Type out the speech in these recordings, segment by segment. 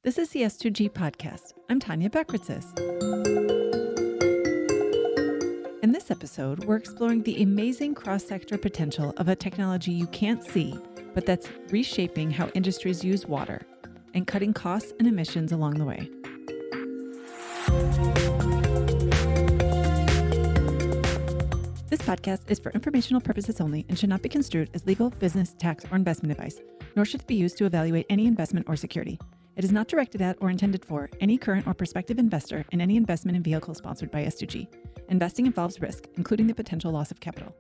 This is the S2G podcast. I'm Tanya Bekritzis. In this episode, we're exploring the amazing cross-sector potential of a technology you can't see, but that's reshaping how industries use water and cutting costs and emissions along the way. This podcast is for informational purposes only and should not be construed as legal, business, tax, or investment advice, nor should it be used to evaluate any investment or security. It is not directed at or intended for any current or prospective investor in any investment in vehicle sponsored by S2G. Investing involves risk, including the potential loss of capital.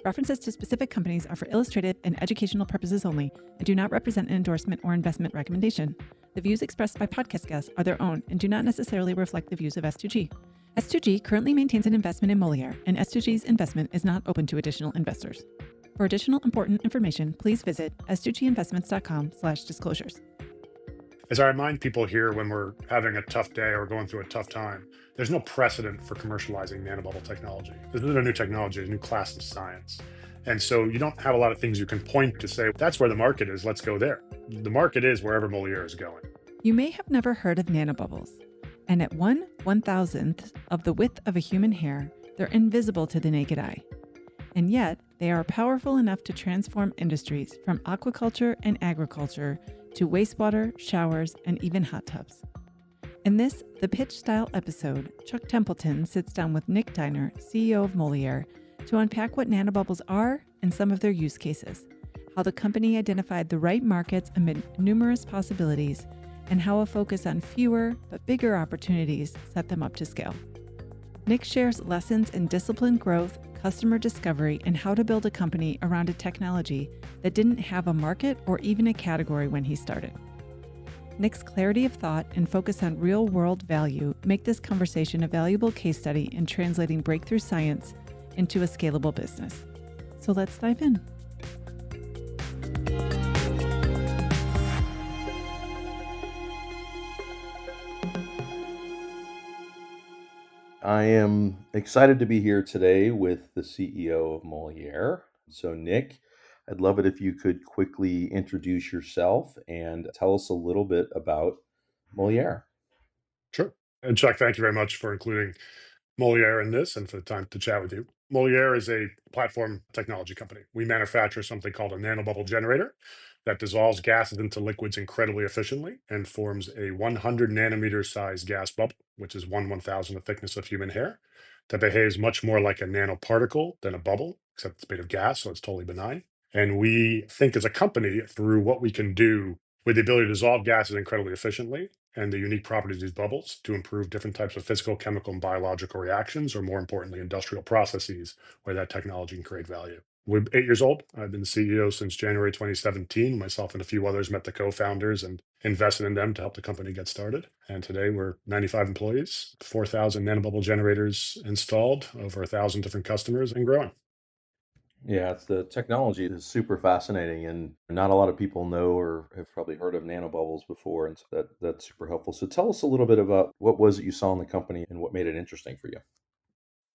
References to specific companies are for illustrative and educational purposes only and do not represent an endorsement or investment recommendation. The views expressed by podcast guests are their own and do not necessarily reflect the views of S2G. S2G currently maintains an investment in Moleaer, and S2G's investment is not open to additional investors. For additional important information, please visit s2ginvestments.com/disclosures. As I remind people here when we're having a tough day or going through a tough time, there's no precedent for commercializing nanobubble technology. This isn't a new technology, it's a new class of science. And so you don't have a lot of things you can point to say, that's where the market is, let's go there. The market is wherever Moleaer is going. You may have never heard of nanobubbles, and at 1/1000th of the width of a human hair, they're invisible to the naked eye. And yet, they are powerful enough to transform industries from aquaculture and agriculture to wastewater, showers, and even hot tubs. In this The Pitch-style episode, Chuck Templeton sits down with Nick Dyner, CEO of Moleaer, to unpack what nanobubbles are and some of their use cases, how the company identified the right markets amid numerous possibilities, and how a focus on fewer but bigger opportunities set them up to scale. Nick shares lessons in disciplined growth, customer discovery, and how to build a company around a technology that didn't have a market or even a category when he started. Nick's clarity of thought and focus on real-world value make this conversation a valuable case study in translating breakthrough science into a scalable business. So let's dive in. I am excited to be here today with the CEO of Moleaer. So, Nick, I'd love it if you could quickly introduce yourself and tell us a little bit about Moleaer. Sure. And Chuck, thank you very much for including Moleaer in this and for the time to chat with you. Moleaer is a platform technology company. We manufacture something called a nanobubble generator that dissolves gases into liquids incredibly efficiently and forms a 100 nanometer size gas bubble, which is 1/1000 the thickness of human hair, that behaves much more like a nanoparticle than a bubble, except it's made of gas, so it's totally benign. And we think as a company through what we can do with the ability to dissolve gases incredibly efficiently and the unique properties of these bubbles to improve different types of physical, chemical, and biological reactions, or more importantly, industrial processes where that technology can create value. We're 8 years old. I've been CEO since January 2017. Myself and a few others met the co-founders and invested in them to help the company get started. And today we're 95 employees, 4,000 nanobubble generators installed, over 1,000 different customers, and growing. Yeah, it's the technology is super fascinating, and not a lot of people know or have probably heard of nanobubbles before, and so that's super helpful. So, tell us a little bit about what was it you saw in the company and what made it interesting for you.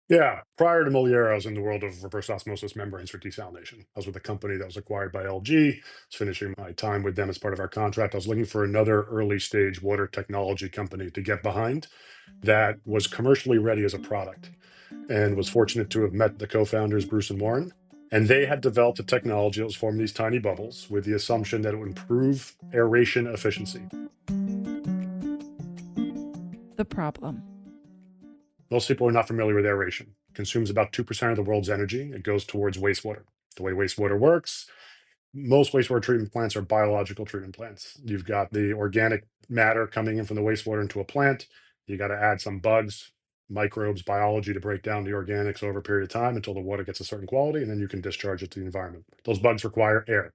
Yeah, prior to Moleaer, I was in the world of reverse osmosis membranes for desalination. I was with a company that was acquired by LG. I was finishing my time with them as part of our contract. I was looking for another early stage water technology company to get behind that was commercially ready as a product, and was fortunate to have met the co-founders, Bruce and Warren. And they had developed a technology that was forming these tiny bubbles with the assumption that it would improve aeration efficiency. The problem. Most people are not familiar with aeration. It consumes about 2% of the world's energy. It goes towards wastewater. The way wastewater works, most wastewater treatment plants are biological treatment plants. You've got the organic matter coming in from the wastewater into a plant. You got to add some bugs, microbes, biology to break down the organics over a period of time until the water gets a certain quality, and then you can discharge it to the environment. Those bugs require air.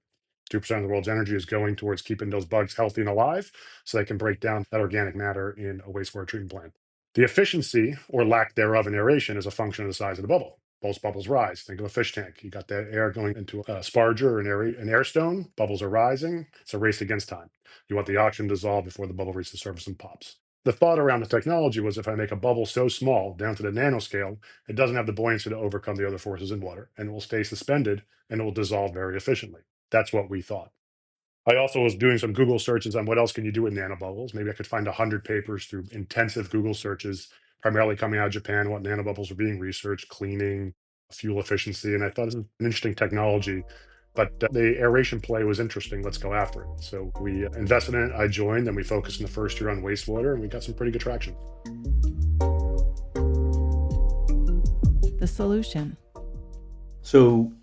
2% of the world's energy is going towards keeping those bugs healthy and alive so they can break down that organic matter in a wastewater treatment plant. The efficiency or lack thereof in aeration is a function of the size of the bubble. Most bubbles rise. Think of a fish tank. You got that air going into a sparger or an air stone. Bubbles are rising. It's a race against time. You want the oxygen to dissolve before the bubble reaches the surface and pops. The thought around the technology was if I make a bubble so small, down to the nanoscale, it doesn't have the buoyancy to overcome the other forces in water, and it will stay suspended and it will dissolve very efficiently. That's what we thought. I also was doing some Google searches on what else can you do with nanobubbles. Maybe I could find 100 papers through intensive Google searches, primarily coming out of Japan, what nanobubbles were being researched, cleaning, fuel efficiency. And I thought it was an interesting technology, but the aeration play was interesting. Let's go after it. So we invested in it. I joined, and we focused in the first year on wastewater, and we got some pretty good traction. The solution. So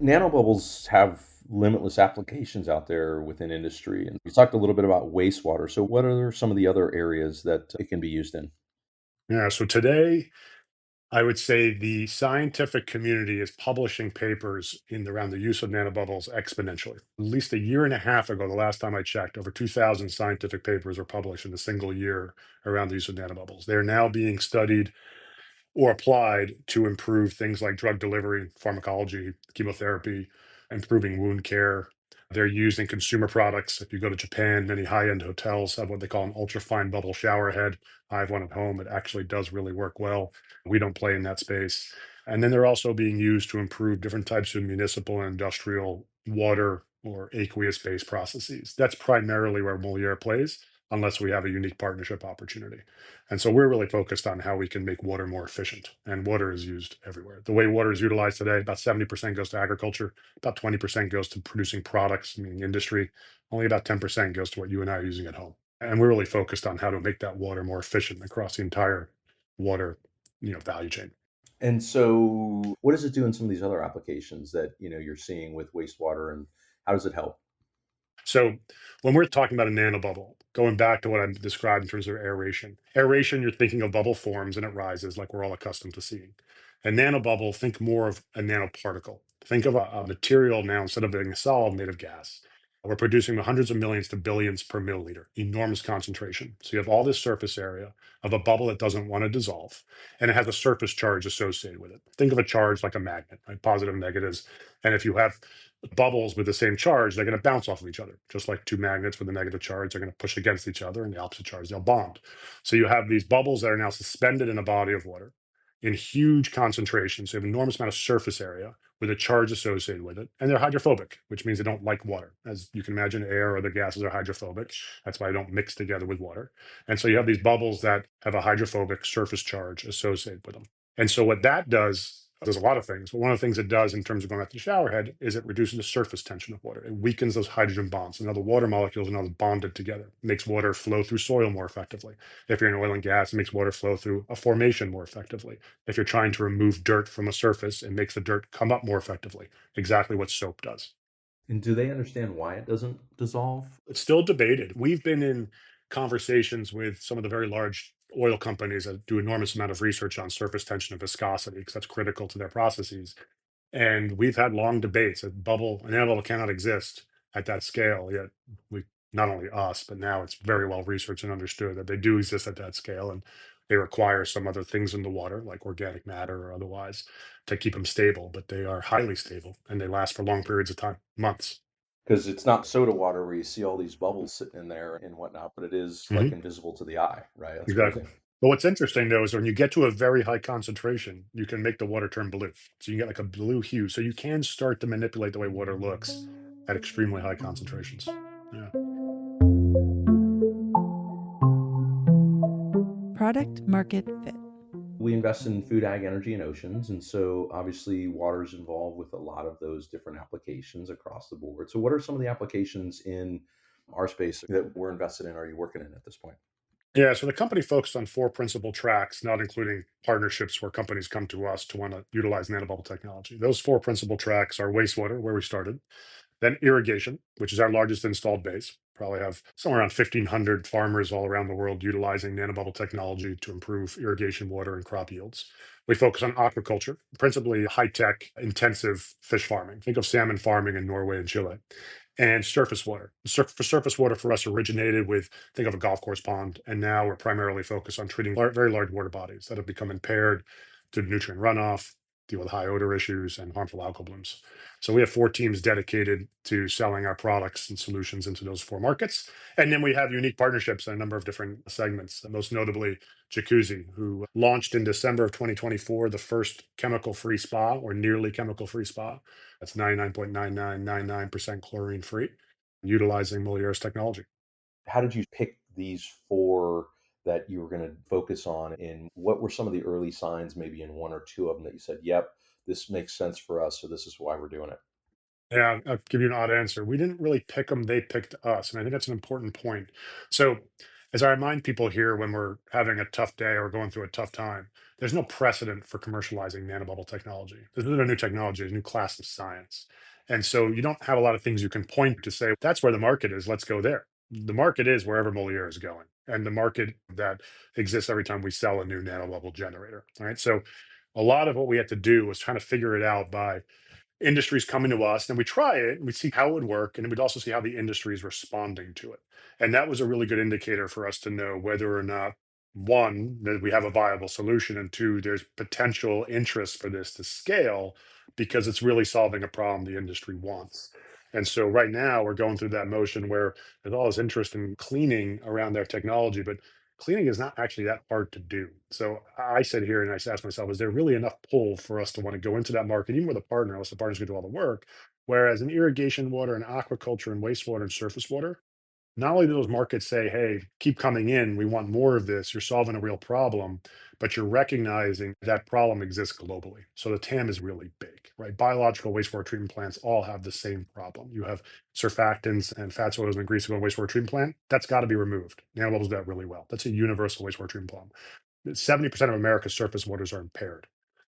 nanobubbles have limitless applications out there within industry. And you talked a little bit about wastewater. So what are some of the other areas that it can be used in? Yeah. So today, I would say the scientific community is publishing papers around the use of nanobubbles exponentially. At least a year and a half ago, the last time I checked, over 2,000 scientific papers were published in a single year around the use of nanobubbles. They're now being studied or applied to improve things like drug delivery, pharmacology, chemotherapy, improving wound care. They're used in consumer products. If you go to Japan, many high-end hotels have what they call an ultra-fine bubble shower head. I have one at home. It actually does really work well. We don't play in that space. And then they're also being used to improve different types of municipal and industrial water or aqueous-based processes. That's primarily where Moleaer plays, unless we have a unique partnership opportunity. And so we're really focused on how we can make water more efficient. And water is used everywhere. The way water is utilized today, about 70% goes to agriculture, about 20% goes to producing products, meaning industry. Only about 10% goes to what you and I are using at home. And we're really focused on how to make that water more efficient across the entire water, value chain. And so what does it do in some of these other applications that, you're seeing with wastewater, and how does it help? So when we're talking about a nanobubble, going back to what I described in terms of aeration, you're thinking of bubble forms and it rises like we're all accustomed to seeing. A nanobubble, think more of a nanoparticle. Think of a material now, instead of being a solid, made of gas. We're producing the hundreds of millions to billions per milliliter, enormous concentration. So you have all this surface area of a bubble that doesn't want to dissolve, and it has a surface charge associated with it. Think of a charge like a magnet, right? Positive, negatives. And if you have bubbles with the same charge, they're going to bounce off of each other, just like two magnets with a negative charge. They're going to push against each other, and the opposite charge, they'll bond. So you have these bubbles that are now suspended in a body of water in huge concentrations. So you have an enormous amount of surface area with a charge associated with it. And they're hydrophobic, which means they don't like water. As you can imagine, air or other gases are hydrophobic. That's why they don't mix together with water. And so you have these bubbles that have a hydrophobic surface charge associated with them. And so what that does a lot of things, but one of the things it does in terms of going back to the shower head is it reduces the surface tension of water. It weakens those hydrogen bonds. And now the water molecules are now bonded together. It makes water flow through soil more effectively. If you're in oil and gas, it makes water flow through a formation more effectively. If you're trying to remove dirt from a surface, it makes the dirt come up more effectively. Exactly what soap does. And do they understand why it doesn't dissolve? It's still debated. We've been in conversations with some of the very large oil companies that do enormous amount of research on surface tension and viscosity, because that's critical to their processes. And we've had long debates. A nanobubble cannot exist at that scale. Yet we, not only us, but now it's very well researched and understood that they do exist at that scale, and they require some other things in the water, like organic matter or otherwise, to keep them stable. But they are highly stable, and they last for long periods of time, months. Because it's not soda water where you see all these bubbles sitting in there and whatnot, but it is like Mhm. invisible to the eye, right? That's Exactly. crazy. But what's interesting though is when you get to a very high concentration, you can make the water turn blue. So you get like a blue hue. So you can start to manipulate the way water looks at extremely high concentrations. Yeah. Product market fit. We invest in food, ag, energy, and oceans. And so obviously water is involved with a lot of those different applications across the board. So what are some of the applications in our space that we're invested in? Are you working in at this point? Yeah. So the company focused on four principal tracks, not including partnerships where companies come to us to want to utilize nanobubble technology. Those four principal tracks are wastewater, where we started. Then irrigation, which is our largest installed base. Probably have somewhere around 1,500 farmers all around the world utilizing nanobubble technology to improve irrigation water and crop yields. We focus on aquaculture, principally high-tech, intensive fish farming. Think of salmon farming in Norway and Chile. And surface water. Surface water for us originated with, think of a golf course pond, and now we're primarily focused on treating very large water bodies that have become impaired due to nutrient runoff, deal with high odor issues and harmful algal blooms. So we have four teams dedicated to selling our products and solutions into those four markets. And then we have unique partnerships in a number of different segments, most notably Jacuzzi, who launched in December of 2024, the first chemical-free spa or nearly chemical-free spa. That's 99.9999% chlorine free. utilizing Moleaer's technology. How did you pick these four that you were going to focus on? And what were some of the early signs, maybe in one or two of them, that you said, yep, this makes sense for us, so this is why we're doing it? Yeah, I'll give you an odd answer. We didn't really pick them, they picked us. And I think that's an important point. So, as I remind people here when we're having a tough day or going through a tough time, there's no precedent for commercializing nanobubble technology. This isn't a new technology, it's a new class of science. And so you don't have a lot of things you can point to say, that's where the market is, let's go there. The market is wherever Moleaer is going, and the market that exists every time we sell a new nanobubble generator. All right. So, a lot of what we had to do was trying to figure it out by industries coming to us, and we try it and we see how it would work, and then we'd also see how the industry is responding to it. And that was a really good indicator for us to know whether or not, one, that we have a viable solution, and two, there's potential interest for this to scale because it's really solving a problem the industry wants. And so right now we're going through that motion where there's all this interest in cleaning around their technology, but cleaning is not actually that hard to do. So I sit here and I ask myself, is there really enough pull for us to want to go into that market, even with a partner, unless the partner's going to do all the work? Whereas in irrigation water and aquaculture and wastewater and surface water, not only do those markets say, hey, keep coming in, we want more of this, you're solving a real problem, but you're recognizing that problem exists globally. So the TAM is really big, right? Biological wastewater treatment plants all have the same problem. You have surfactants and fats, oils, and grease in a wastewater treatment plant. That's got to be removed. Nanobubbles do that really well. That's a universal wastewater treatment problem. 70% of America's surface waters are impaired.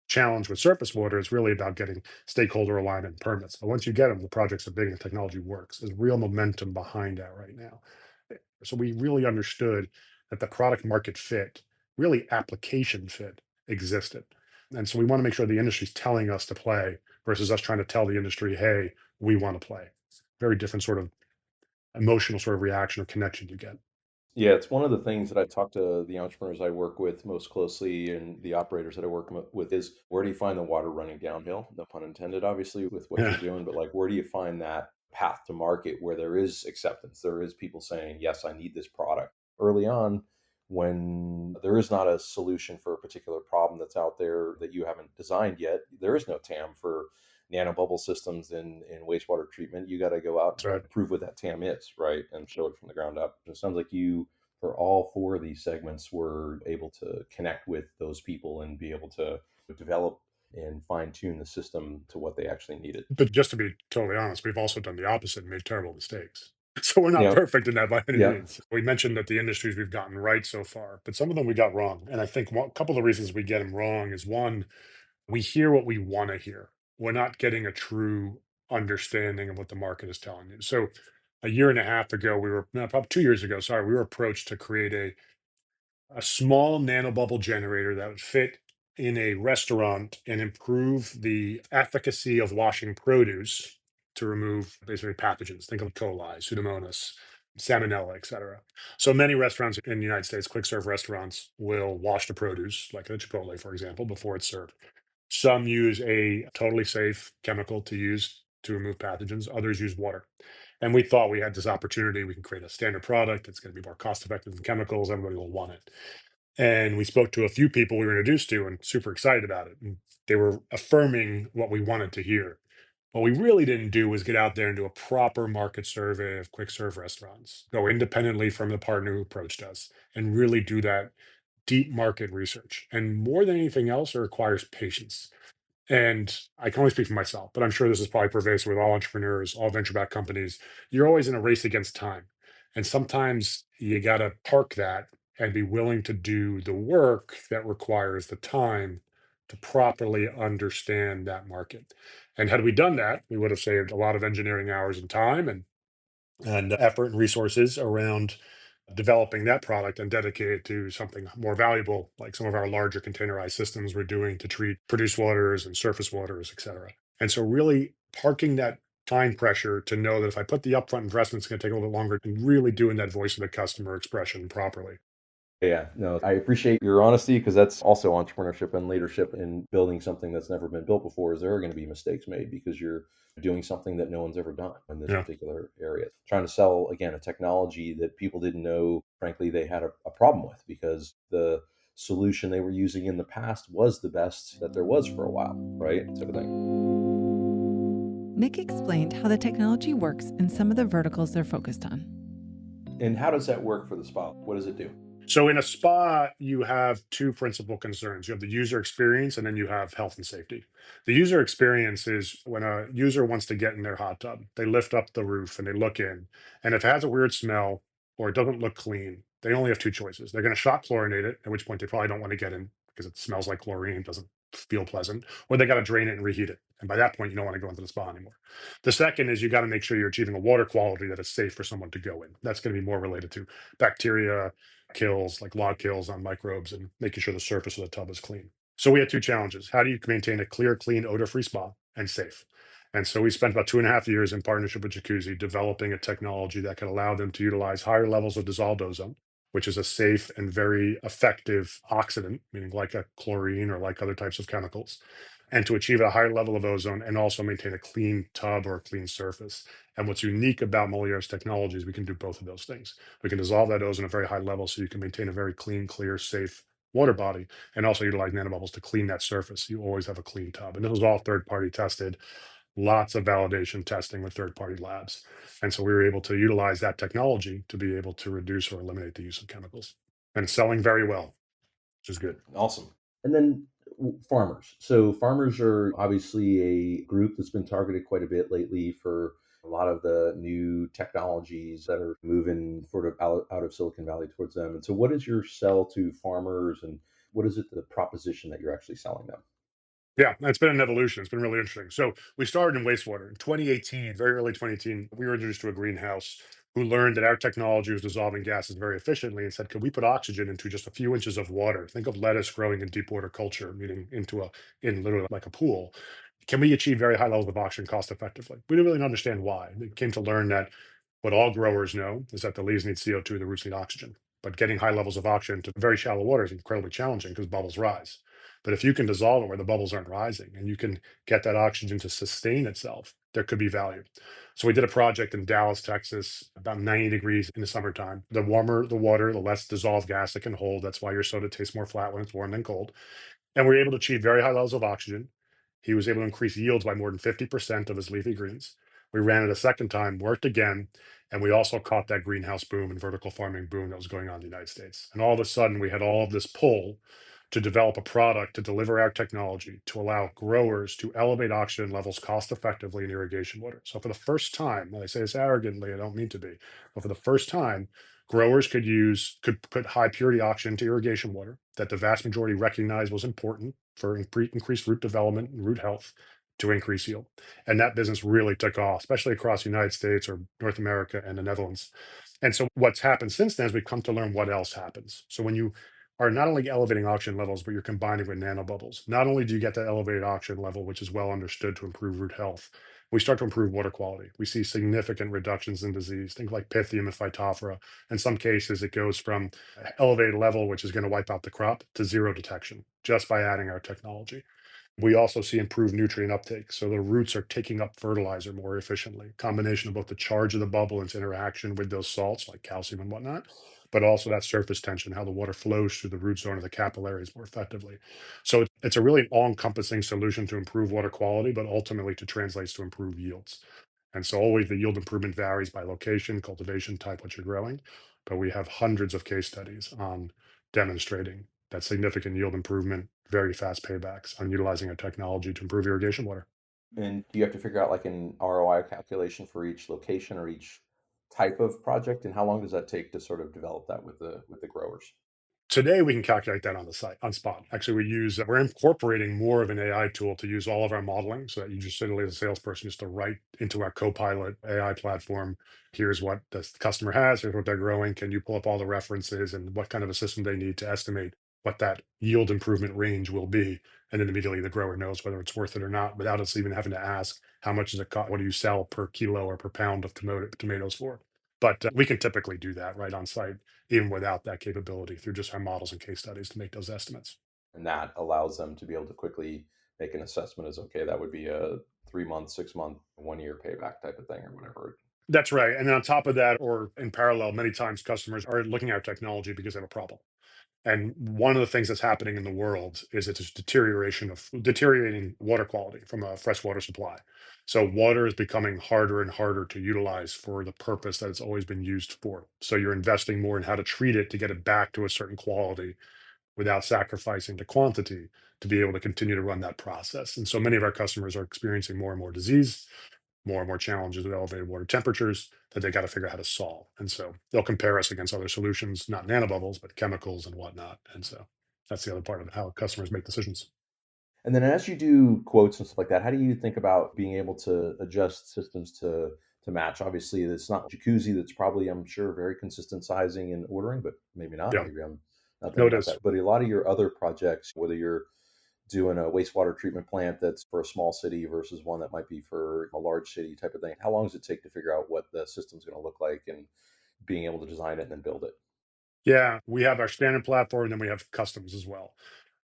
Challenge with surface water is really about getting stakeholder alignment and permits. But once you get them, the projects are big and the technology works. There's real momentum behind that right now. So we really understood that the product market fit, really application fit, existed. And so we want to make sure the industry's telling us to play versus us trying to tell the industry, hey, we want to play. Very different sort of emotional sort of reaction or connection you get. Yeah, it's one of the things that I talk to the entrepreneurs I work with most closely and the operators that I work with is, where do you find the water running downhill? No pun intended, obviously, with what you're Yeah, doing, but like, where do you find that path to market where there is acceptance? There is people saying, yes, I need this product. Early on, when there is not a solution for a particular problem that's out there that you haven't designed yet, there is no TAM for nanobubble systems in wastewater treatment. You got to go out that's right. and prove what that TAM is, right? And show it from the ground up. It sounds like you, for all four of these segments, were able to connect with those people and be able to develop and fine tune the system to what they actually needed. But just to be totally honest, we've also done the opposite and made terrible mistakes. So we're not Yeah. perfect in that by any Yeah. means. We mentioned that the industries we've gotten right so far, but some of them we got wrong. And I think a couple of the reasons we get them wrong is one, we hear what we want to hear. We're not getting a true understanding of what the market is telling you. So a year and a half ago, no, probably 2 years ago, sorry, we were approached to create a small nanobubble generator that would fit in a restaurant and improve the efficacy of washing produce to remove basically pathogens. Think of E. coli, Pseudomonas, Salmonella, etc. So many restaurants in the United States, quick serve restaurants, will wash the produce, like a Chipotle, for example, before it's served. Some use a totally safe chemical to use to remove pathogens. Others use water. And we thought we had this opportunity. We can create a standard product. It's going to be more cost effective than chemicals. Everybody will want it. And we spoke to a few people we were introduced to and super excited about it. And they were affirming what we wanted to hear. What we really didn't do was get out there and do a proper market survey of quick serve restaurants, go independently from the partner who approached us, and really do that deep market research. And more than anything else, it requires patience. And I can only speak for myself, but I'm sure this is probably pervasive with all entrepreneurs, all venture-backed companies. You're always in a race against time. And sometimes you got to park that and be willing to do the work that requires the time to properly understand that market. And had we done that, we would have saved a lot of engineering hours and time and effort and resources around developing that product and dedicate it to something more valuable, like some of our larger containerized systems we're doing to treat produced waters and surface waters, et cetera. And so really parking that time pressure to know that if I put the upfront investment, it's going to take a little bit longer, and really doing that voice of the customer expression properly. Yeah, no, I appreciate your honesty, because that's also entrepreneurship and leadership in building something that's never been built before. Is there are going to be mistakes made because you're doing something that no one's ever done in this Yeah. particular area. Trying to sell, again, a technology that people didn't know, frankly, they had a problem with, because the solution they were using in the past was the best that there was for a while, right? Type of thing. Nick explained how the technology works in some of the verticals they're focused on. And how does that work for the spa? What does it do? So in a spa, you have two principal concerns. You have the user experience and then you have health and safety. The user experience is when a user wants to get in their hot tub, they lift up the roof and they look in. And if it has a weird smell or it doesn't look clean, they only have two choices. They're going to shock chlorinate it, at which point they probably don't want to get in because it smells like chlorine, doesn't feel pleasant, or they got to drain it and reheat it. And by that point, you don't want to go into the spa anymore. The second is you got to make sure you're achieving a water quality that is safe for someone to go in. That's going to be more related to bacteria, kills, like log kills on microbes, and making sure the surface of the tub is clean. So we had two challenges. How do you maintain a clear, clean, odor-free spa and safe? And so we spent about 2.5 years in partnership with Jacuzzi developing a technology that could allow them to utilize higher levels of dissolved ozone, which is a safe and very effective oxidant, meaning like a chlorine or like other types of chemicals, and to achieve a higher level of ozone and also maintain a clean tub or a clean surface. And what's unique about Moleaer's technology is we can do both of those things. We can dissolve that ozone at very high levels so you can maintain a very clean, clear, safe water body and also utilize nanobubbles to clean that surface. You always have a clean tub. And this was all third party tested, lots of validation testing with third party labs. And so we were able to utilize that technology to be able to reduce or eliminate the use of chemicals. And it's selling very well, which is good. Awesome. And then farmers. So farmers are obviously a group that's been targeted quite a bit lately for a lot of the new technologies that are moving sort of out of Silicon Valley towards them. And so what is your sell to farmers, and what is it the proposition that you're actually selling them? Yeah, it's been an evolution. It's been really interesting. So we started in wastewater in 2018, very early 2018. We were introduced to a greenhouse who learned that our technology was dissolving gases very efficiently and said, could we put oxygen into just a few inches of water? Think of lettuce growing in deep water culture, meaning in literally like a pool. Can we achieve very high levels of oxygen cost effectively? We didn't really understand why. We came to learn that what all growers know is that the leaves need CO2, the roots need oxygen. But getting high levels of oxygen to very shallow water is incredibly challenging because bubbles rise. But if you can dissolve it where the bubbles aren't rising and you can get that oxygen to sustain itself, there could be value. So we did a project in Dallas, Texas, about 90 degrees in the summertime. The warmer the water, the less dissolved gas it can hold. That's why your soda tastes more flat when it's warm than cold. And we were able to achieve very high levels of oxygen. He was able to increase yields by more than 50% of his leafy greens. We ran it a second time, worked again, and we also caught that greenhouse boom and vertical farming boom that was going on in the United States. And all of a sudden, we had all of this pull to develop a product to deliver our technology to allow growers to elevate oxygen levels cost effectively in irrigation water. So, for the first time, and I say this arrogantly, I don't mean to be, but for the first time, growers could put high purity oxygen to irrigation water that the vast majority recognized was important for increased root development and root health to increase yield. And that business really took off, especially across the United States or North America and the Netherlands. And so what's happened since then is we've come to learn what else happens. So when you are not only elevating oxygen levels, but you're combining with nanobubbles, not only do you get that elevated oxygen level, which is well understood to improve root health, we start to improve water quality. We see significant reductions in disease, things like Pythium and Phytophthora. In some cases, it goes from an elevated level, which is going to wipe out the crop, to zero detection just by adding our technology. We also see improved nutrient uptake. So the roots are taking up fertilizer more efficiently. Combination of both the charge of the bubble and its interaction with those salts like calcium and whatnot, but also that surface tension, how the water flows through the root zone of the capillaries more effectively. So it's a really all-encompassing solution to improve water quality, but ultimately to translates to improve yields. And so always the yield improvement varies by location, cultivation type, what you're growing. But we have hundreds of case studies on demonstrating that significant yield improvement, very fast paybacks on utilizing our technology to improve irrigation water. And do you have to figure out like an ROI calculation for each location or each type of project? And how long does that take to sort of develop that with the growers? Today, we can calculate that on the site, on spot. Actually, we're incorporating more of an AI tool to use all of our modeling so that you just literally, as a salesperson, just to write into our Copilot AI platform, here's what the customer has, here's what they're growing. Can you pull up all the references and what kind of a system they need to estimate what that yield improvement range will be? And then immediately the grower knows whether it's worth it or not without us even having to ask, how much does it cost? What do you sell per kilo or per pound of tomatoes for? But we can typically do that right on site even without that capability through just our models and case studies to make those estimates. And that allows them to be able to quickly make an assessment as okay, that would be a 3 month, 6 month, 1 year payback type of thing or whatever. That's right. And then on top of that, or in parallel, many times customers are looking at our technology because they have a problem. And one of the things that's happening in the world is it's a deteriorating water quality from a freshwater supply. So water is becoming harder and harder to utilize for the purpose that it's always been used for. So you're investing more in how to treat it to get it back to a certain quality without sacrificing the quantity to be able to continue to run that process. And so many of our customers are experiencing more and more disease, more and more challenges with elevated water temperatures that they got to figure out how to solve. And so they'll compare us against other solutions, not nanobubbles, but chemicals and whatnot. And so that's the other part of how customers make decisions. And then as you do quotes and stuff like that, how do you think about being able to adjust systems to match? Obviously, it's not Jacuzzi that's probably, I'm sure, very consistent sizing and ordering, but maybe not. Yeah, Maybe I'm not no, thinking it about is. that. But a lot of your other projects, whether you're doing a wastewater treatment plant that's for a small city versus one that might be for a large city type of thing, how long does it take to figure out what the system's going to look like and being able to design it and then build it? Yeah, we have our standard platform and then we have customs as well.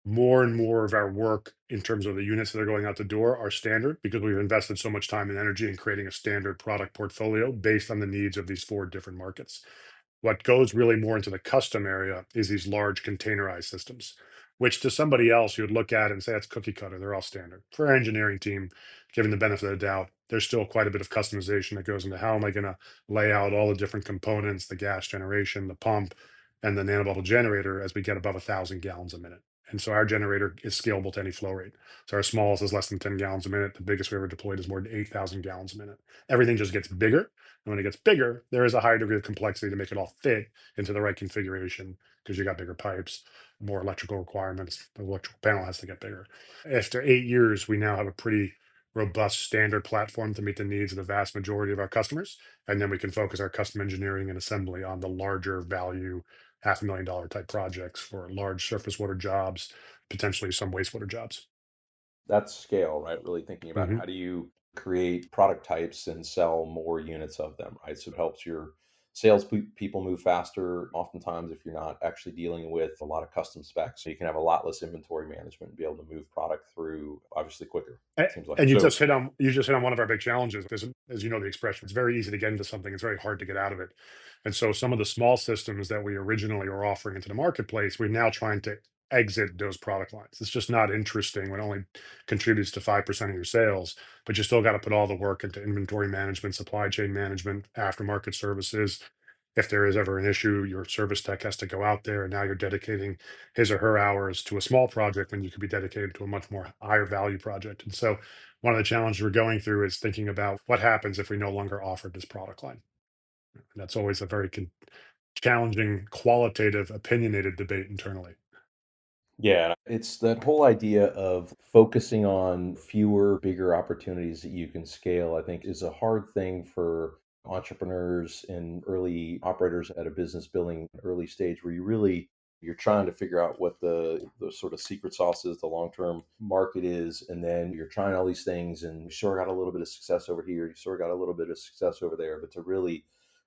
More and more of our work in terms of the units that are going out the door are standard because we've invested so much time and energy in creating a standard product portfolio based on the needs of these four different markets. What goes really more into the custom area is these large containerized systems, which to somebody else you would look at and say that's cookie cutter. They're all standard. For our engineering team, given the benefit of the doubt, there's still quite a bit of customization that goes into how am I going to lay out all the different components, the gas generation, the pump, and the nanobubble generator as we get above 1,000 gallons a minute. And so our generator is scalable to any flow rate. So our smallest is less than 10 gallons a minute. The biggest we ever deployed is more than 8,000 gallons a minute. Everything just gets bigger, and when it gets bigger, there is a higher degree of complexity to make it all fit into the right configuration because you got bigger pipes, more electrical requirements. The electrical panel has to get bigger. After 8 years, we now have a pretty robust standard platform to meet the needs of the vast majority of our customers. And then we can focus our custom engineering and assembly on the larger value, $500,000 type projects for large surface water jobs, potentially some wastewater jobs. That's scale, right? Really thinking about Mhm. how do you create product types and sell more units of them, right? So it helps your people move faster. Oftentimes, if you're not actually dealing with a lot of custom specs, so you can have a lot less inventory management and be able to move product through obviously quicker. Seems like And you so. just hit on one of our big challenges. Because as you know, the expression, it's very easy to get into something. It's very hard to get out of it. And so some of the small systems that we originally were offering into the marketplace, we're now trying to exit those product lines. It's just not interesting when it only contributes to 5% of your sales, but you still got to put all the work into inventory management, supply chain management, aftermarket services. If there is ever an issue, your service tech has to go out there, and now you're dedicating his or her hours to a small project when you could be dedicated to a much more higher value project. And so one of the challenges we're going through is thinking about what happens if we no longer offer this product line. And that's always a very challenging, qualitative, opinionated debate internally. Yeah, it's that whole idea of focusing on fewer, bigger opportunities that you can scale, I think is a hard thing for entrepreneurs and early operators at a business building early stage where you're trying to figure out what the sort of secret sauce is, the long-term market is, and then you're trying all these things and you sort of got a little bit of success over here, you sort of got a little bit of success over there, but to really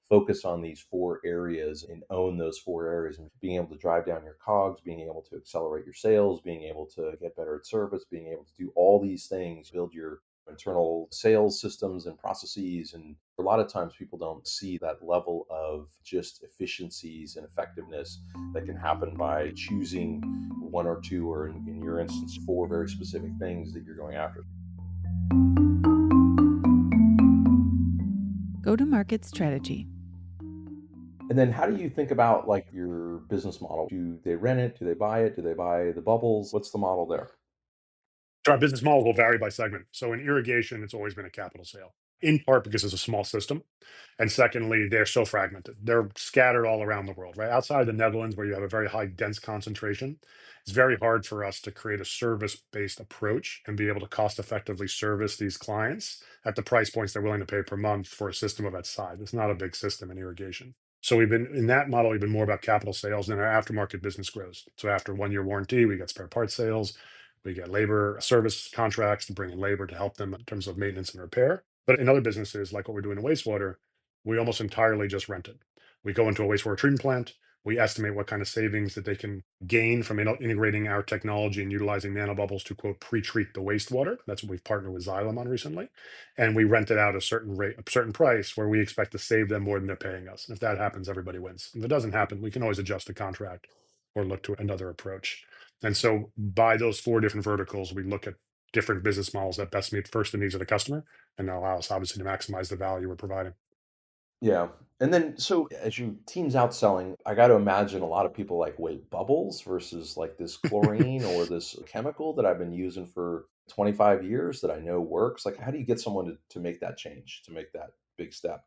focus on these four areas and own those four areas and being able to drive down your cogs, being able to accelerate your sales, being able to get better at service, being able to do all these things, build your internal sales systems and processes. And a lot of times people don't see that level of just efficiencies and effectiveness that can happen by choosing one or two, or in your instance, four very specific things that you're going after. Go to market strategy. And then how do you think about like your business model? Do they rent it? Do they buy it? Do they buy the bubbles? What's the model there? So our business model will vary by segment. So in irrigation, it's always been a capital sale, in part because it's a small system. And secondly, they're so fragmented. They're scattered all around the world, right? Outside the Netherlands, where you have a very high dense concentration, it's very hard for us to create a service-based approach and be able to cost effectively service these clients at the price points they're willing to pay per month for a system of that size. It's not a big system in irrigation. So we've been in that model, we've been more about capital sales, and our aftermarket business grows. So after 1 year warranty, we get spare parts sales, we get labor service contracts to bring in labor to help them in terms of maintenance and repair. But in other businesses, like what we're doing in wastewater, we almost entirely just rent it. We go into a wastewater treatment plant, We estimate what kind of savings that they can gain from integrating our technology and utilizing nanobubbles to, quote, pre-treat the wastewater. That's what we've partnered with Xylem on recently. And we rent it out a certain rate, a certain price where we expect to save them more than they're paying us. And if that happens, everybody wins. If it doesn't happen, we can always adjust the contract or look to another approach. And so by those four different verticals, we look at different business models that best meet first the needs of the customer and allow us obviously to maximize the value we're providing. Yeah. And then, so as your team's out selling, I got to imagine a lot of people like, wait, bubbles versus like this chlorine or this chemical that I've been using for 25 years that I know works. Like, how do you get someone to make that change, to make that big step?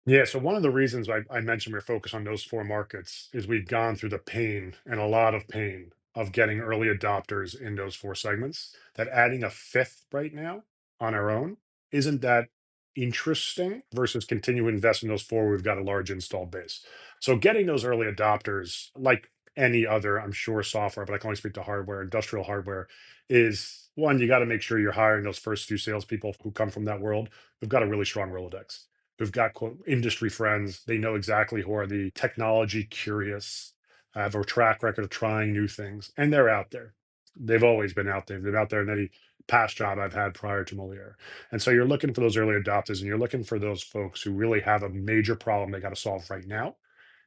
Yeah, so one of the reasons I mentioned we're focused on those four markets is we've gone through the pain and a lot of pain of getting early adopters in those four segments. That adding a fifth right now on our own isn't that interesting versus continue to invest in those four. We've got a large installed base. So getting those early adopters, like any other, I'm sure, software, but I can only speak to hardware, industrial hardware, is one, you got to make sure you're hiring those first few salespeople who come from that world who've got a really strong Rolodex, who've got, quote, industry friends. They know exactly who are the technology curious, have a track record of trying new things, and they're out there. They've always been out there. They're out there in any past job I've had prior to Moleaer. And so you're looking for those early adopters and you're looking for those folks who really have a major problem they got to solve right now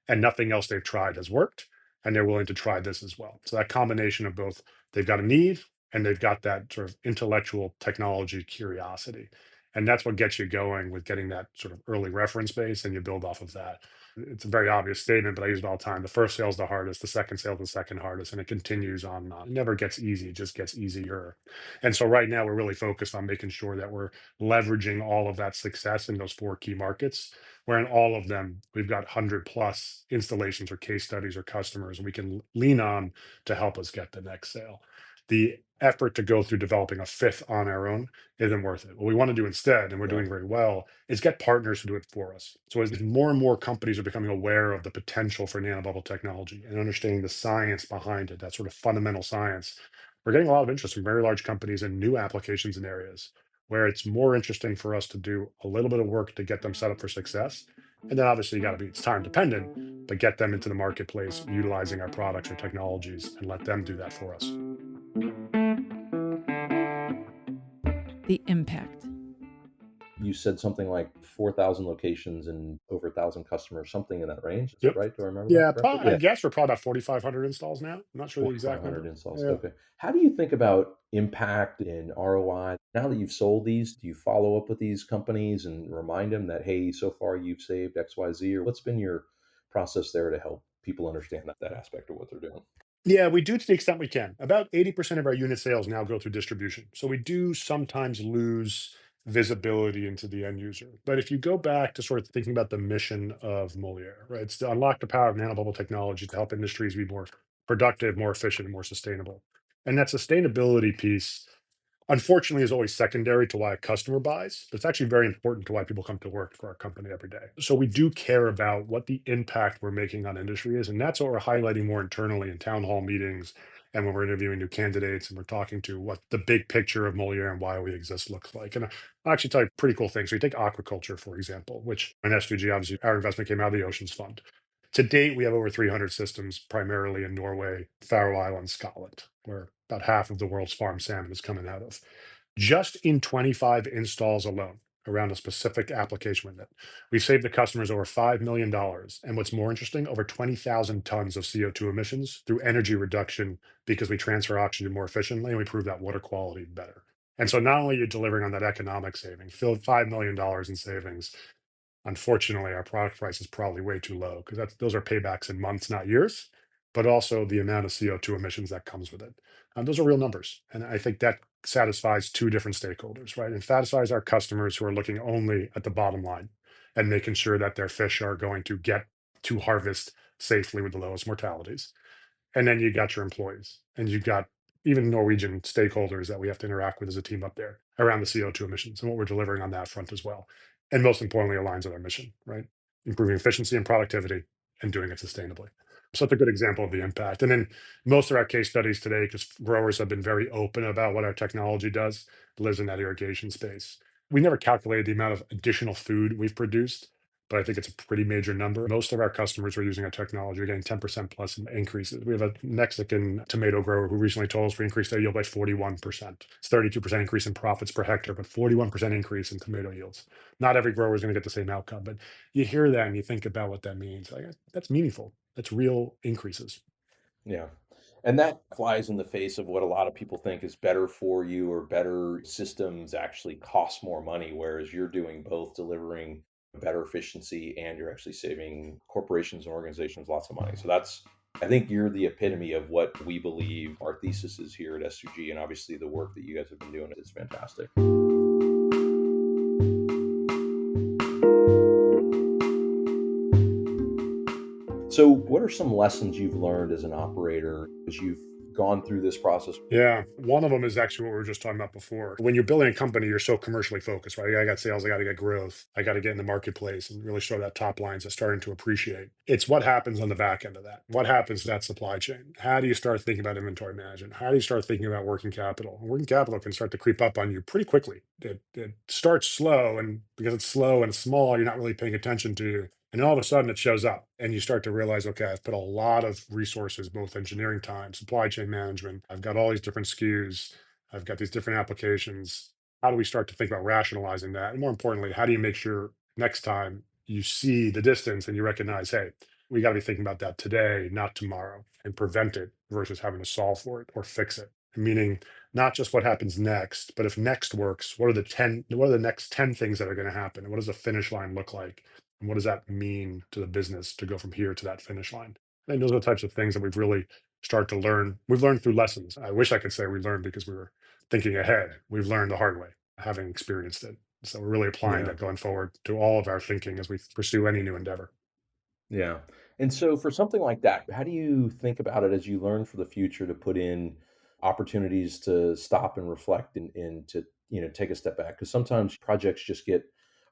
and nothing else they've tried has worked, and they're willing to try this as well. So that combination of both, they've got a need and they've got that sort of intellectual technology curiosity. And that's what gets you going with getting that sort of early reference base, and you build off of that. It's a very obvious statement, but I use it all the time. The first sale is the hardest, the second sale is the second hardest, and it continues on and on. It never gets easy, it just gets easier. And so right now we're really focused on making sure that we're leveraging all of that success in those four key markets, where in all of them we've got 100 plus installations or case studies or customers we can lean on to help us get the next sale. The effort to go through developing a fifth on our own isn't worth it. What we want to do instead, and we're Yeah. doing very well, is get partners to do it for us. So as more and more companies are becoming aware of the potential for nanobubble technology and understanding the science behind it, that sort of fundamental science, we're getting a lot of interest from very large companies in new applications and areas where it's more interesting for us to do a little bit of work to get them set up for success. And then obviously you got to be, it's time dependent, but get them into the marketplace utilizing our products or technologies and let them do that for us. The impact. You said something like 4,000 locations and over 1,000 customers, something in that range. Is that Yep. right? Do I remember that Yeah, correctly? I Yeah. guess we're probably about 4,500 installs now. I'm not sure the exact 4,500 number. installs. Yeah. Okay. How do you think about impact and ROI? Now that you've sold these, do you follow up with these companies and remind them that, hey, so far you've saved XYZ? Or what's been your process there to help people understand that aspect of what they're doing? Yeah, we do to the extent we can. About 80% of our unit sales now go through distribution. So we do sometimes lose visibility into the end user. But if you go back to sort of thinking about the mission of Moleaer, right? It's to unlock the power of nanobubble technology to help industries be more productive, more efficient, and more sustainable. And that sustainability piece, unfortunately, is always secondary to why a customer buys. But it's actually very important to why people come to work for our company every day. So we do care about what the impact we're making on industry is. And that's what we're highlighting more internally in town hall meetings and when we're interviewing new candidates and we're talking to what the big picture of Moleaer and why we exist looks like. And I'll actually tell you a pretty cool thing. So you take aquaculture, for example, which in S2G, obviously, our investment came out of the Oceans Fund. To date, we have over 300 systems, primarily in Norway, Faroe Islands, Scotland, where about half of the world's farm salmon is coming out of. Just in 25 installs alone around a specific application with it, we've saved the customers over $5 million. And what's more interesting, over 20,000 tons of CO2 emissions through energy reduction because we transfer oxygen more efficiently and we prove that water quality better. And so not only are you delivering on that economic saving, $5 million in savings, unfortunately, our product price is probably way too low because those are paybacks in months, not years, but also the amount of CO2 emissions that comes with it. Those are real numbers. And I think that satisfies two different stakeholders, right? It satisfies our customers who are looking only at the bottom line and making sure that their fish are going to get to harvest safely with the lowest mortalities. And then you got your employees and you've got even Norwegian stakeholders that we have to interact with as a team up there around the CO2 emissions and what we're delivering on that front as well. And most importantly, aligns with our mission, right? Improving efficiency and productivity and doing it sustainably. So it's a good example of the impact. And then most of our case studies today, because growers have been very open about what our technology does, lives in that irrigation space. We never calculated the amount of additional food we've produced, but I think it's a pretty major number. Most of our customers who are using our technology are getting 10% plus increases. We have a Mexican tomato grower who recently told us we increased their yield by 41%. It's 32% increase in profits per hectare, but 41% increase in tomato yields. Not every grower is going to get the same outcome, but you hear that and you think about what that means. Like, that's meaningful. That's real increases. Yeah. And that flies in the face of what a lot of people think is better for you or better systems actually cost more money, whereas you're doing both, delivering better efficiency and you're actually saving corporations and organizations lots of money. So I think you're the epitome of what we believe our thesis is here at S2G. And obviously the work that you guys have been doing is fantastic. So, what are some lessons you've learned as an operator as you've gone through this process? Yeah, one of them is actually what we were just talking about before. When you're building a company, you're so commercially focused, right? I got sales, I got to get growth, I got to get in the marketplace and really show that top lines are starting to appreciate. It's what happens on the back end of that. What happens to that supply chain? How do you start thinking about inventory management? How do you start thinking about working capital? Working capital can start to creep up on you pretty quickly. It starts slow, and because it's slow and it's small, you're not really paying attention to. And all of a sudden it shows up and you start to realize, okay, I've put a lot of resources, both engineering time, supply chain management. I've got all these different SKUs. I've got these different applications. How do we start to think about rationalizing that? And more importantly, how do you make sure next time you see the distance and you recognize, hey, we got to be thinking about that today, not tomorrow, and prevent it versus having to solve for it or fix it. Meaning not just what happens next, but if next works, what are the next 10 things that are going to happen? And what does the finish line look like? And what does that mean to the business to go from here to that finish line? I think those are the types of things that we've really started to learn. We've learned through lessons. I wish I could say we learned because we were thinking ahead. We've learned the hard way, having experienced it. So we're really applying Yeah. that going forward to all of our thinking as we pursue any new endeavor. Yeah. And so for something like that, how do you think about it as you learn for the future to put in opportunities to stop and reflect and to, take a step back? Because sometimes projects just get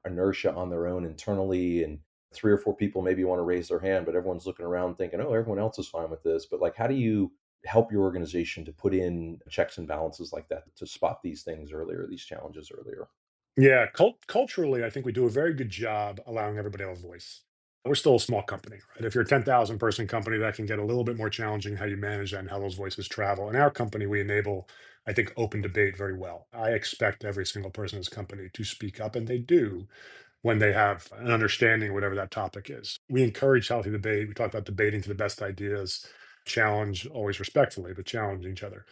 inertia on their own internally and three or four people maybe want to raise their hand, but everyone's looking around thinking, oh, everyone else is fine with this. But like, how do you help your organization to put in checks and balances like that to spot these things earlier, these challenges earlier? Yeah, culturally, I think we do a very good job allowing everybody to have a voice. We're still a small company, right? If you're a 10,000 person company, that can get a little bit more challenging how you manage that and how those voices travel. In our company, we enable, I think, open debate very well. I expect every single person in this company to speak up, and they do when they have an understanding of whatever that topic is. We encourage healthy debate. We talk about debating to the best ideas, challenge always respectfully, but challenge each other.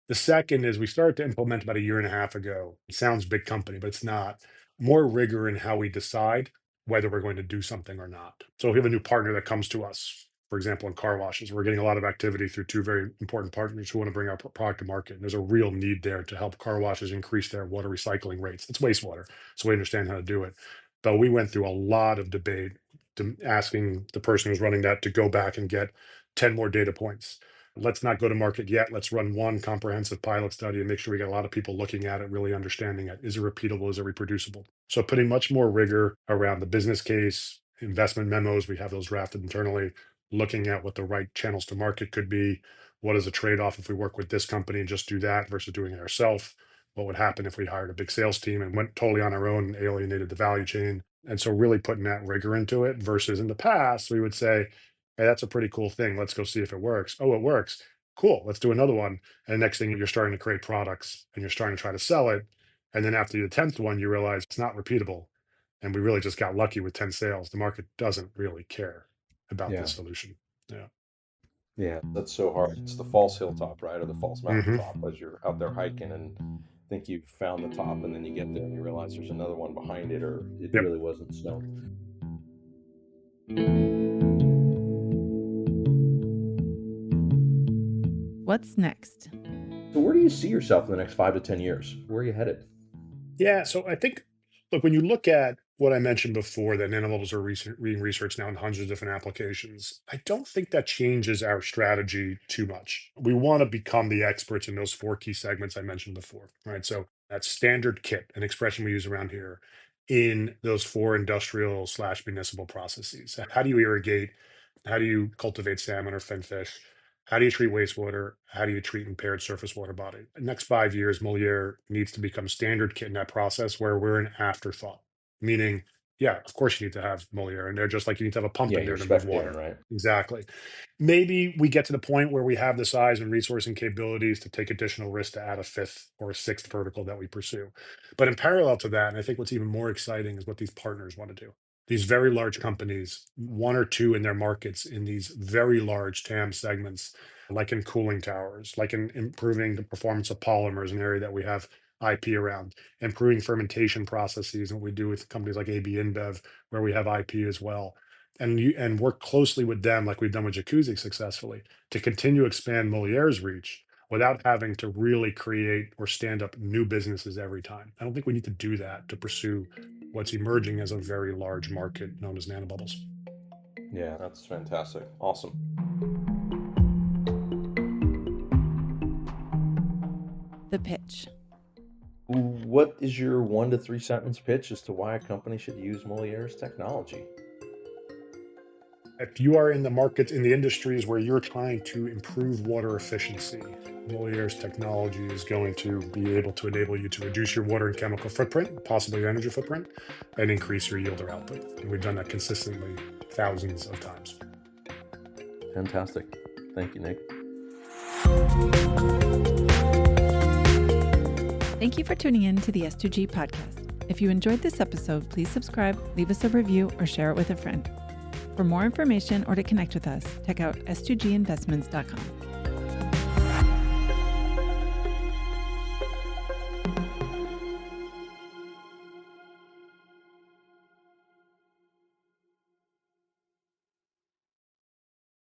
The second is we started to implement about a year and a half ago. It sounds big company, but it's not. More rigor in how we decide whether we're going to do something or not. So if we have a new partner that comes to us, for example, in car washes, we're getting a lot of activity through two very important partners who want to bring our product to market. And there's a real need there to help car washes increase their water recycling rates. It's wastewater, so we understand how to do it. But we went through a lot of debate asking the person who's running that to go back and get 10 more data points. Let's not go to market yet. Let's run one comprehensive pilot study and make sure we get a lot of people looking at it, really understanding it. Is it repeatable? Is it reproducible? So putting much more rigor around the business case, investment memos, we have those drafted internally, looking at what the right channels to market could be. What is the trade-off if we work with this company and just do that versus doing it ourselves? What would happen if we hired a big sales team and went totally on our own and alienated the value chain? And so really putting that rigor into it versus in the past, we would say, hey, that's a pretty cool thing. Let's go see if it works. Oh, it works. Cool. Let's do another one. And the next thing you're starting to create products and you're starting to try to sell it. And then after the 10th one, you realize it's not repeatable. And we really just got lucky with 10 sales. The market doesn't really care about Yeah. this solution. Yeah. Yeah, that's so hard. It's the false hilltop, right? Or the false Hmm. mountaintop as you're out there hiking and think you've found the top, and then you get there and you realize there's another one behind it, or it Yep. really wasn't. So, What's next? so where do you see yourself in the next 5 to 10 years? Where are you headed? Yeah, so I think, look, when you look at what I mentioned before, that nanobubbles are being researched now in hundreds of different applications, I don't think that changes our strategy too much. We want to become the experts in those four key segments I mentioned before, right? So that's standard kit, an expression we use around here, in those four industrial slash municipal processes. How do you irrigate? How do you cultivate salmon or fin fish? How do you treat wastewater? How do you treat impaired surface water body? Next 5 years, Moleaer needs to become standard kit in that process where we're an afterthought, meaning Yeah, of course you need to have Moleaer in there, just like you need to have a pump Yeah, in there your to move spec pan, water. right? Exactly. Maybe we get to the point where we have the size and resourcing capabilities to take additional risks to add a fifth or a sixth vertical that we pursue. But in parallel to that, and I think what's even more exciting is what these partners want to do. These very large companies, one or two in their markets in these very large TAM segments, like in cooling towers, like in improving the performance of polymers, an area that we have IP around, improving fermentation processes, and what we do with companies like AB InBev, where we have IP as well. And work closely with them, like we've done with Jacuzzi successfully, to continue to expand Moliere's reach without having to really create or stand up new businesses every time. I don't think we need to do that to pursue what's emerging as a very large market known as nanobubbles. Yeah, that's fantastic. Awesome. The pitch. What is your 1 to 3 sentence pitch as to why a company should use Moliere's technology? If you are in the markets, in the industries where you're trying to improve water efficiency, Moleaer's technology is going to be able to enable you to reduce your water and chemical footprint, possibly your energy footprint, and increase your yield or output. And we've done that consistently thousands of times. Fantastic. Thank you, Nick. Thank you for tuning in to the S2G podcast. If you enjoyed this episode, please subscribe, leave us a review, or share it with a friend. For more information or to connect with us, check out s2ginvestments.com.